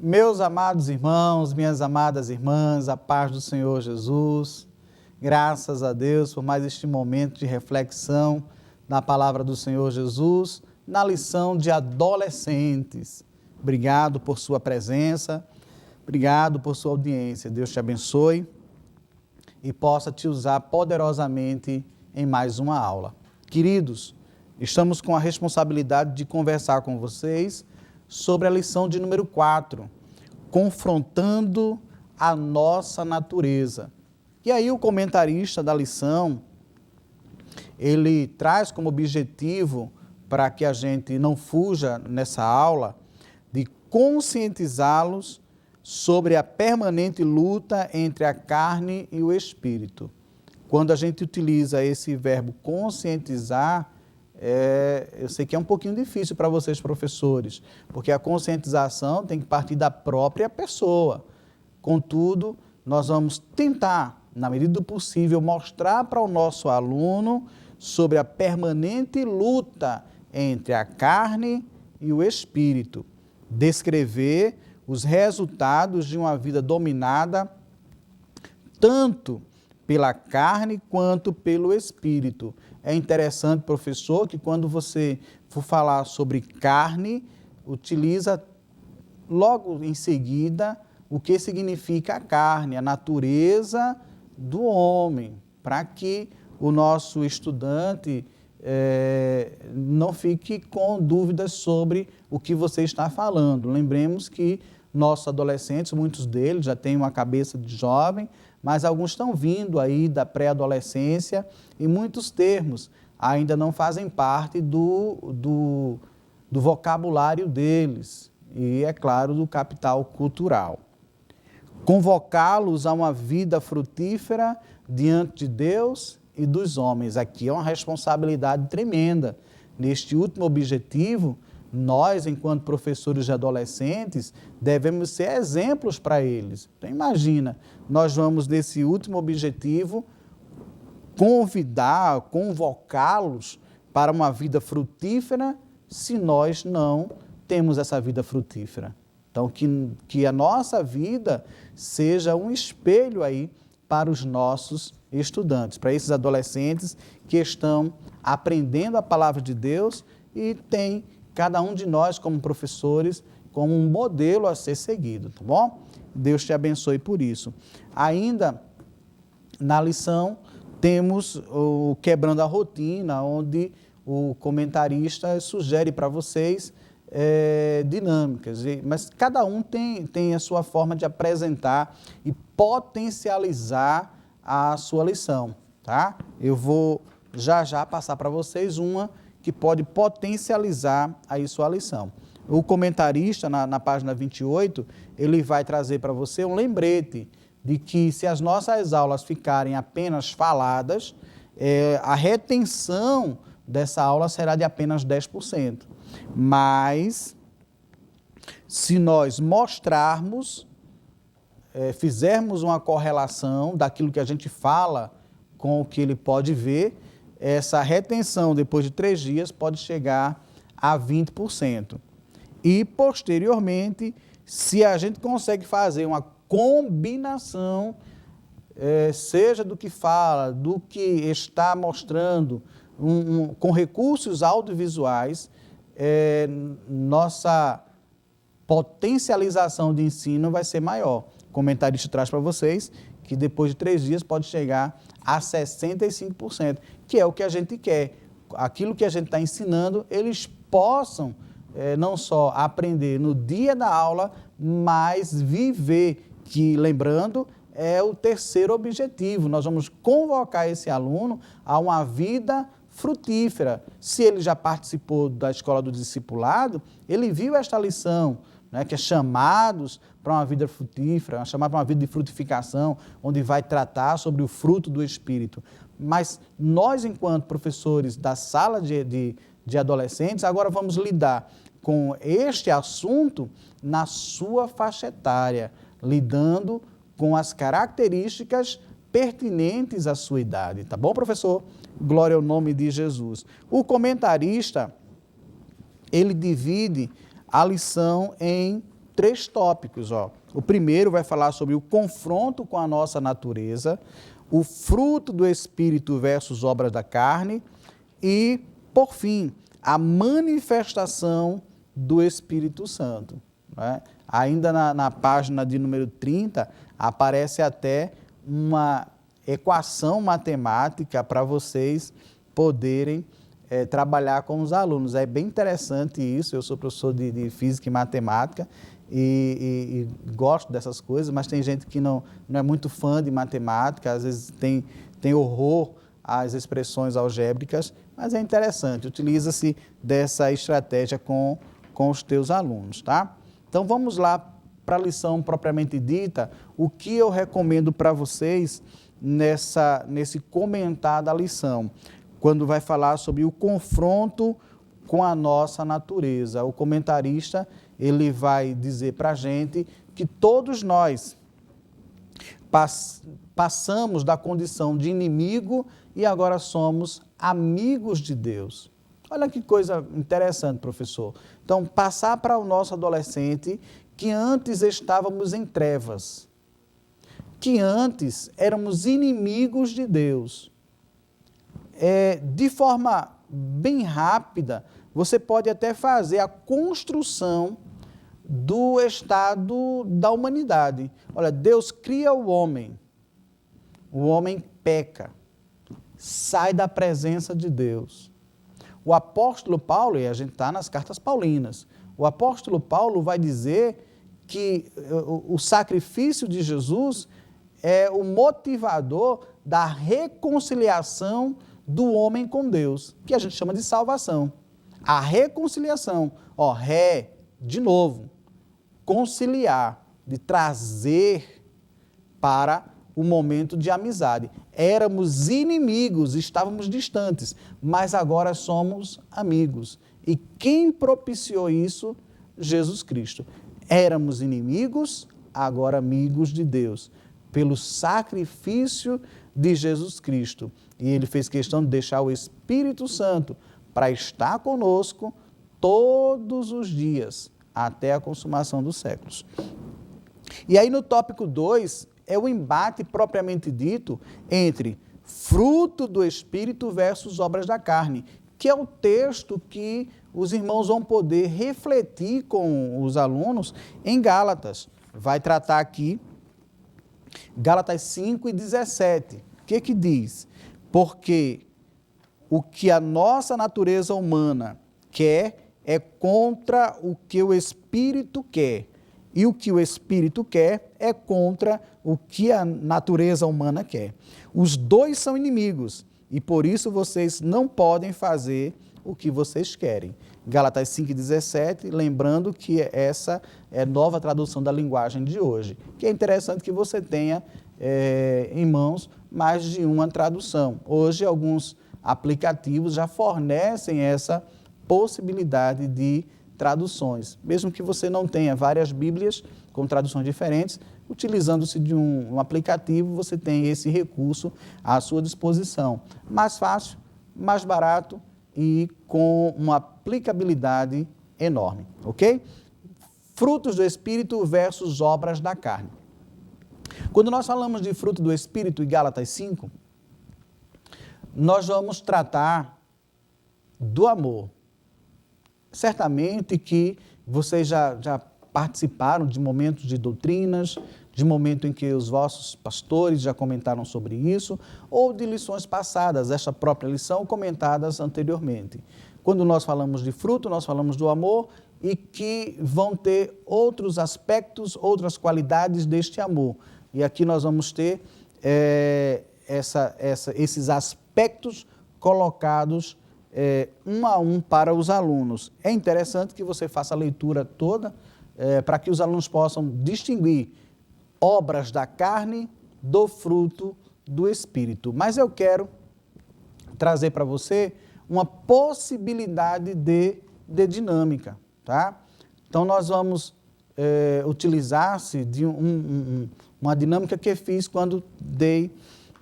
Meus amados irmãos, minhas amadas irmãs, a paz do Senhor Jesus, graças a Deus por mais este momento de reflexão na palavra do Senhor Jesus, na lição de adolescentes. Obrigado por sua presença, obrigado por sua audiência. Deus te abençoe e possa te usar poderosamente em mais uma aula. Queridos, estamos com a responsabilidade de conversar com vocês sobre a lição de número 4, confrontando a nossa natureza. E aí o comentarista da lição, ele traz como objetivo, para que a gente não fuja nessa aula, de conscientizá-los sobre a permanente luta entre a carne e o espírito. Quando a gente utiliza esse verbo conscientizar, eu sei que é um pouquinho difícil para vocês, professores, porque a conscientização tem que partir da própria pessoa. Contudo, nós vamos tentar, na medida do possível, mostrar para o nosso aluno sobre a permanente luta entre a carne e o espírito, descrever os resultados de uma vida dominada tanto pela carne quanto pelo espírito. É interessante, professor, que quando você for falar sobre carne, utiliza logo em seguida o que significa a carne, a natureza do homem, para que o nosso estudante não fique com dúvidas sobre o que você está falando. Lembremos que nossos adolescentes, muitos deles já têm uma cabeça de jovem, mas alguns estão vindo aí da pré-adolescência e muitos termos ainda não fazem parte do vocabulário deles e, é claro, do capital cultural. Convocá-los a uma vida frutífera diante de Deus e dos homens. Aqui é uma responsabilidade tremenda. Neste último objetivo, nós, enquanto professores de adolescentes, devemos ser exemplos para eles. Então, imagina, nós vamos, nesse último objetivo, convocá-los para uma vida frutífera, se nós não temos essa vida frutífera. Então, que a nossa vida seja um espelho aí para os nossos estudantes, para esses adolescentes que estão aprendendo a palavra de Deus e tem cada um de nós, como professores, como um modelo a ser seguido, tá bom? Deus te abençoe por isso. Ainda na lição, temos o Quebrando a Rotina, onde o comentarista sugere para vocês dinâmicas, mas cada um tem a sua forma de apresentar e potencializar a sua lição, tá? Eu vou já passar para vocês uma que pode potencializar aí sua lição. O comentarista, na página 28, ele vai trazer para você um lembrete de que se as nossas aulas ficarem apenas faladas, a retenção dessa aula será de apenas 10%. Mas, se nós mostrarmos, fizermos uma correlação daquilo que a gente fala com o que ele pode ver, essa retenção, depois de 3 dias, pode chegar a 20%. E, posteriormente, se a gente consegue fazer uma combinação, seja do que fala, do que está mostrando, com recursos audiovisuais, nossa potencialização de ensino vai ser maior. O comentarista traz para vocês que depois de 3 dias pode chegar a 65%, que é o que a gente quer. Aquilo que a gente está ensinando, eles possam não só aprender no dia da aula, mas viver, que, lembrando, é o terceiro objetivo. Nós vamos convocar esse aluno a uma vida frutífera. Se ele já participou da escola do discipulado, ele viu esta lição, né, que é chamados para uma vida frutífera, chamado para uma vida de frutificação, onde vai tratar sobre o fruto do Espírito. Mas nós, enquanto professores da sala de adolescentes, agora vamos lidar com este assunto na sua faixa etária, lidando com as características pertinentes à sua idade. Tá bom, professor? Glória ao nome de Jesus. O comentarista, ele divide a lição em 3 tópicos. O primeiro vai falar sobre o confronto com a nossa natureza, o fruto do Espírito versus obras da carne e, por fim, a manifestação do Espírito Santo. Né? Ainda na página de número 30, aparece até uma equação matemática para vocês poderem trabalhar com os alunos. É bem interessante isso, eu sou professor de Física e Matemática e gosto dessas coisas, mas tem gente que não é muito fã de matemática, às vezes tem horror às expressões algébricas, mas é interessante, utiliza-se dessa estratégia com os teus alunos, tá? Então vamos lá para a lição propriamente dita, o que eu recomendo para vocês nesse comentar da lição, quando vai falar sobre o confronto com a nossa natureza. O comentarista, ele vai dizer para a gente que todos nós passamos da condição de inimigo e agora somos amigos de Deus. Olha que coisa interessante, professor. Então, passar para o nosso adolescente que antes estávamos em trevas, que antes éramos inimigos de Deus. De forma bem rápida, você pode até fazer a construção do estado da humanidade. Olha, Deus cria o homem peca, sai da presença de Deus. O apóstolo Paulo, e a gente está nas cartas paulinas, o apóstolo Paulo vai dizer que o sacrifício de Jesus é o motivador da reconciliação do homem com Deus, que a gente chama de salvação. A reconciliação, de novo, conciliar, de trazer para o momento de amizade. Éramos inimigos, estávamos distantes, mas agora somos amigos. E quem propiciou isso? Jesus Cristo. Éramos inimigos, agora amigos de Deus, pelo sacrifício de Jesus Cristo. E ele fez questão de deixar o Espírito Santo para estar conosco todos os dias, até a consumação dos séculos. E aí no tópico 2, é o embate propriamente dito entre fruto do Espírito versus obras da carne, que é o texto que os irmãos vão poder refletir com os alunos em Gálatas. Vai tratar aqui Gálatas 5:17. O que diz? Porque o que a nossa natureza humana quer é contra o que o Espírito quer. E o que o Espírito quer é contra o que a natureza humana quer. Os dois são inimigos e por isso vocês não podem fazer o que vocês querem. Gálatas 5:17, lembrando que essa é a nova tradução da linguagem de hoje, que é interessante que você tenha em mãos mais de uma tradução. Hoje alguns aplicativos já fornecem essa possibilidade de traduções. Mesmo que você não tenha várias Bíblias com traduções diferentes, utilizando-se de um aplicativo, você tem esse recurso à sua disposição. Mais fácil, mais barato e com uma aplicabilidade enorme, ok? Frutos do Espírito versus obras da carne. Quando nós falamos de fruto do Espírito em Gálatas 5, nós vamos tratar do amor. Certamente que vocês já participaram de momentos de doutrinas, de momento em que os vossos pastores já comentaram sobre isso, ou de lições passadas, esta própria lição comentadas anteriormente. Quando nós falamos de fruto, nós falamos do amor e que vão ter outros aspectos, outras qualidades deste amor. E aqui nós vamos ter esses aspectos colocados um a um para os alunos. É interessante que você faça a leitura toda para que os alunos possam distinguir obras da carne do fruto do Espírito. Mas eu quero trazer para você uma possibilidade de dinâmica, tá? Então nós vamos utilizar-se de uma dinâmica que fiz quando dei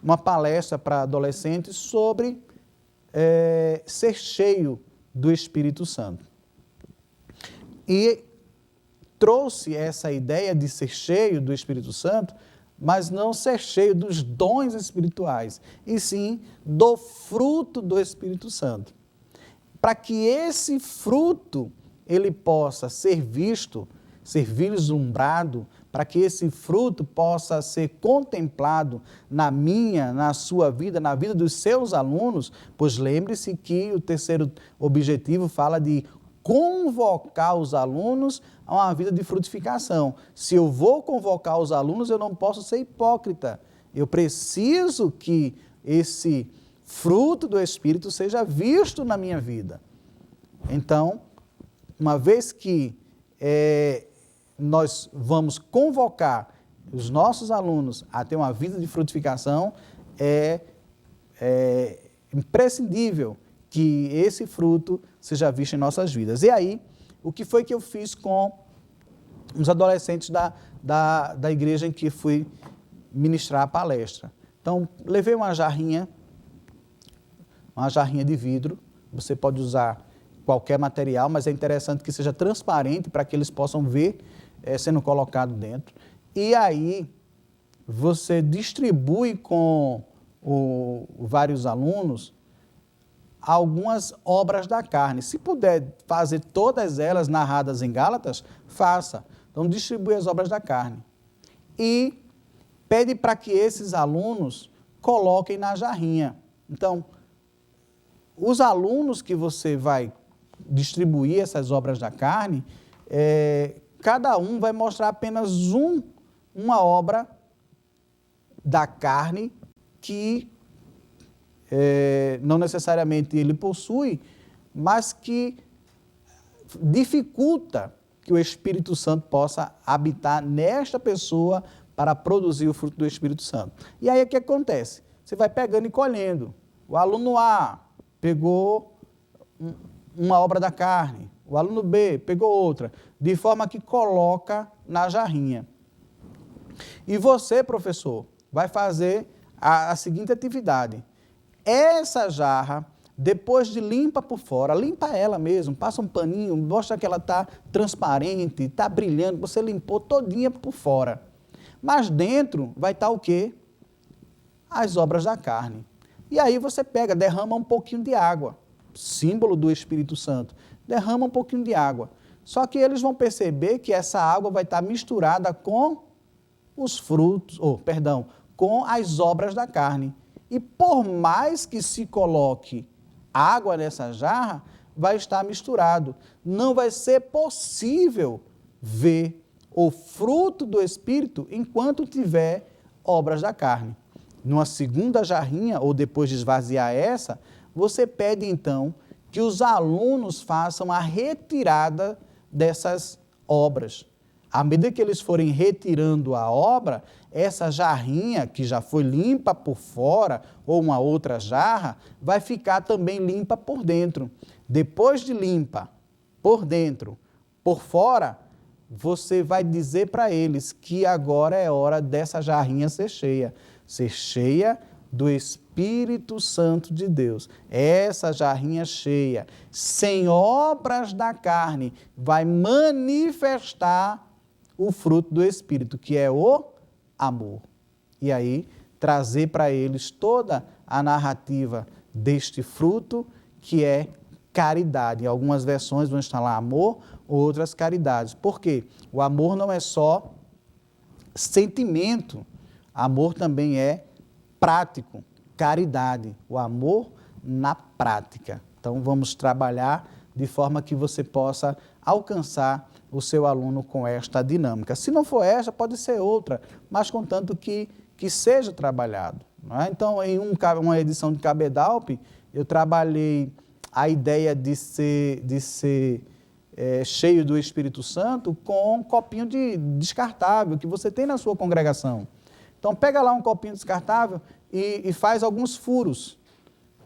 uma palestra para adolescentes sobre ser cheio do Espírito Santo. E trouxe essa ideia de ser cheio do Espírito Santo, mas não ser cheio dos dons espirituais, e sim do fruto do Espírito Santo. Para que esse fruto ele possa ser visto, ser vislumbrado, para que esse fruto possa ser contemplado na minha, na sua vida, na vida dos seus alunos, pois lembre-se que o terceiro objetivo fala de convocar os alunos a uma vida de frutificação. Se eu vou convocar os alunos, eu não posso ser hipócrita. Eu preciso que esse fruto do Espírito seja visto na minha vida. Então, uma vez que nós vamos convocar os nossos alunos a ter uma vida de frutificação, é imprescindível que esse fruto seja visto em nossas vidas. E aí, o que foi que eu fiz com os adolescentes da igreja em que fui ministrar a palestra? Então, levei uma jarrinha de vidro, você pode usar qualquer material, mas é interessante que seja transparente para que eles possam ver sendo colocado dentro. E aí, você distribui com vários alunos algumas obras da carne. Se puder fazer todas elas narradas em Gálatas, faça. Então, distribui as obras da carne. E pede para que esses alunos coloquem na jarrinha. Então, os alunos que você vai distribuir essas obras da carne, cada um vai mostrar apenas uma obra da carne que não necessariamente ele possui, mas que dificulta que o Espírito Santo possa habitar nesta pessoa para produzir o fruto do Espírito Santo. E aí o que acontece? Você vai pegando e colhendo. O aluno A pegou uma obra da carne, o aluno B pegou outra, de forma que coloca na jarrinha. E você, professor, vai fazer a seguinte atividade. Essa jarra, depois de limpa por fora, limpa ela mesmo, passa um paninho, mostra que ela está transparente, está brilhando, você limpou todinha por fora. Mas dentro vai estar o quê? As obras da carne. E aí você pega, derrama um pouquinho de água, símbolo do Espírito Santo, derrama um pouquinho de água. Só que eles vão perceber que essa água vai estar misturada com os frutos, com as obras da carne. E por mais que se coloque água nessa jarra, vai estar misturado. Não vai ser possível ver o fruto do Espírito enquanto tiver obras da carne. Numa segunda jarrinha, ou depois de esvaziar essa, você pede então que os alunos façam a retirada dessas obras. À medida que eles forem retirando a obra, essa jarrinha, que já foi limpa por fora, ou uma outra jarra, vai ficar também limpa por dentro. Depois de limpa por dentro, por fora, você vai dizer para eles que agora é hora dessa jarrinha ser cheia do Espírito Santo de Deus. Essa jarrinha cheia, sem obras da carne, vai manifestar o fruto do Espírito, que é o amor. E aí, trazer para eles toda a narrativa deste fruto, que é caridade. Em algumas versões vão estar lá amor, outras caridades. Por quê? O amor não é só sentimento, amor também é prático, caridade. O amor na prática. Então, vamos trabalhar de forma que você possa alcançar o seu aluno com esta dinâmica. Se não for esta, pode ser outra, mas contanto que seja trabalhado. Não é? Então, em uma edição de Cabedalp, eu trabalhei a ideia de ser cheio do Espírito Santo com um copinho descartável que você tem na sua congregação. Então, pega lá um copinho descartável e faz alguns furos,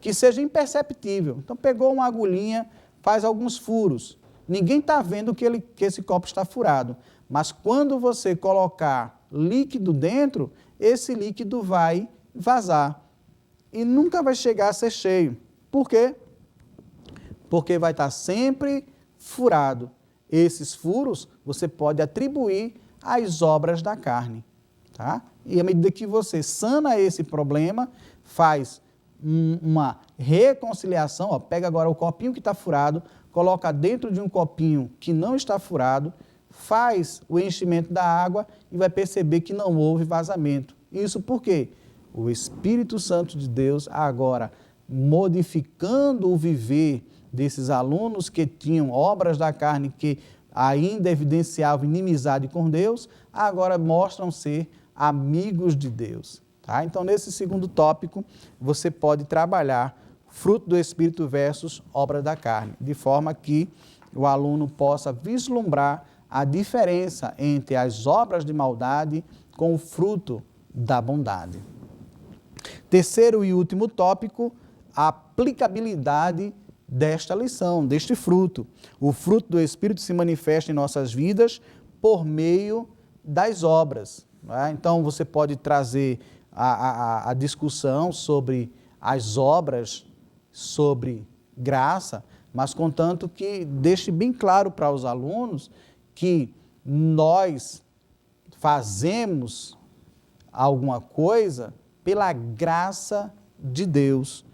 que seja imperceptível. Então, pegou uma agulhinha, faz alguns furos. Ninguém está vendo que esse copo está furado, mas quando você colocar líquido dentro, esse líquido vai vazar e nunca vai chegar a ser cheio. Por quê? Porque vai estar sempre furado. esses furos você pode atribuir às obras da carne. Tá? E à medida que você sana esse problema, faz uma reconciliação, ó, pega agora o copinho que está furado, coloca dentro de um copinho que não está furado, faz o enchimento da água e vai perceber que não houve vazamento. Isso por quê? O Espírito Santo de Deus agora modificando o viver desses alunos que tinham obras da carne que ainda evidenciavam inimizade com Deus, agora mostram ser amigos de Deus. Tá? Então, nesse segundo tópico, você pode trabalhar fruto do Espírito versus obra da carne, de forma que o aluno possa vislumbrar a diferença entre as obras de maldade com o fruto da bondade. Terceiro e último tópico, a aplicabilidade desta lição, deste fruto. O fruto do Espírito se manifesta em nossas vidas por meio das obras. Né? Então, você pode trazer a discussão sobre as obras, sobre graça, mas contanto que deixe bem claro para os alunos que nós fazemos alguma coisa pela graça de Deus.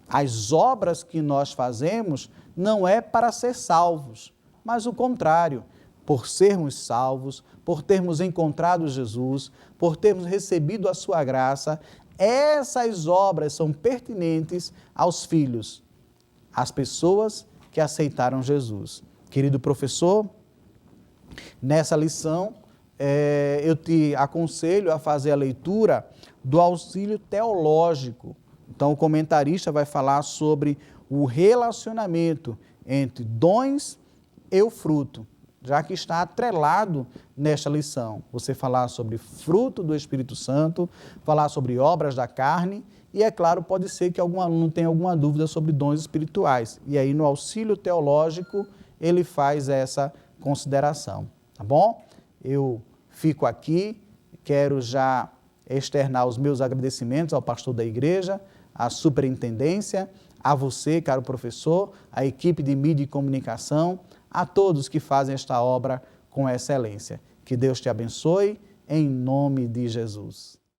As obras que nós fazemos não é para ser salvos, mas o contrário, por sermos salvos, por termos encontrado Jesus, por termos recebido a sua graça, essas obras são pertinentes aos filhos, às pessoas que aceitaram Jesus. Querido professor, nessa lição, eu te aconselho a fazer a leitura do auxílio teológico. Então, o comentarista vai falar sobre o relacionamento entre dons e o fruto, já que está atrelado nesta lição. Você falar sobre fruto do Espírito Santo, falar sobre obras da carne, e é claro, pode ser que algum aluno tenha alguma dúvida sobre dons espirituais. E aí, no auxílio teológico, ele faz essa consideração. Tá bom? Eu fico aqui, quero já externar os meus agradecimentos ao pastor da igreja, à superintendência, a você, caro professor, à equipe de mídia e comunicação, a todos que fazem esta obra com excelência. Que Deus te abençoe, em nome de Jesus.